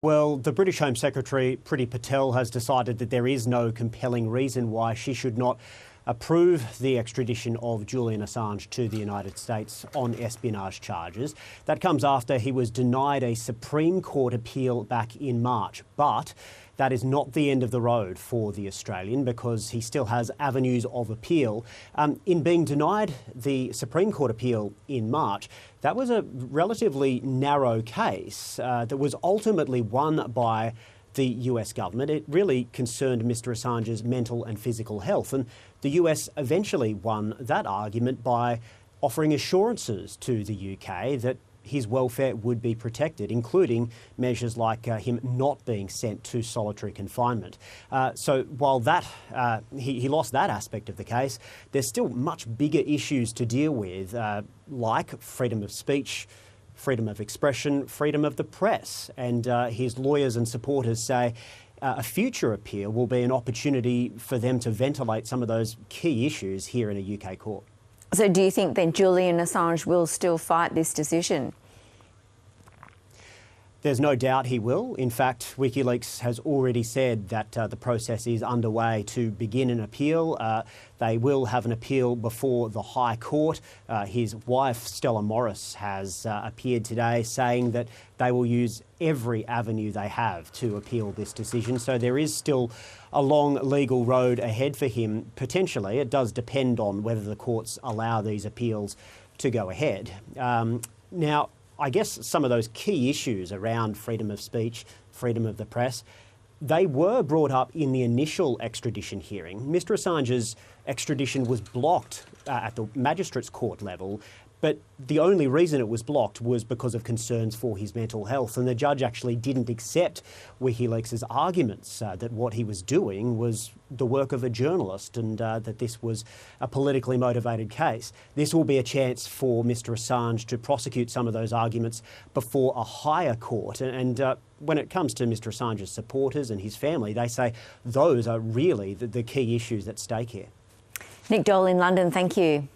Well, the British Home Secretary Priti Patel has decided that there is no compelling reason why she should not approve the extradition of Julian Assange to the United States on espionage charges. That comes after he was denied a Supreme Court appeal back in March. But that is not the end of the road for the Australian, because he still has avenues of appeal. In being denied the Supreme Court appeal in March, that was a relatively narrow case that was ultimately won by the US government. It really concerned Mr Assange's mental and physical health, and the US eventually won that argument by offering assurances to the UK that his welfare would be protected, including measures like him not being sent to solitary confinement. So while that he lost that aspect of the case, there's still much bigger issues to deal with, like freedom of speech, freedom of expression, freedom of the press. And his lawyers and supporters say a future appeal will be an opportunity for them to ventilate some of those key issues here in a UK court. So do you think that Julian Assange will still fight this decision? There's no doubt he will. In fact, Wikileaks has already said that the process is underway to begin an appeal. They will have an appeal before the High Court. His wife, Stella Morris, has appeared today saying that they will use every avenue they have to appeal this decision. So there is still a long legal road ahead for him, potentially. It does depend on whether the courts allow these appeals to go ahead. Now, I guess some of those key issues around freedom of speech, freedom of the press, they were brought up in the initial extradition hearing. Mr Assange's extradition was blocked at the magistrates' court level, but the only reason it was blocked was because of concerns for his mental health. And the judge actually didn't accept Wikileaks' arguments that what he was doing was the work of a journalist and that this was a politically motivated case. This will be a chance for Mr Assange to prosecute some of those arguments before a higher court. And when it comes to Mr Assange's supporters and his family, they say those are really the key issues at stake here. Nick Dole in London, thank you.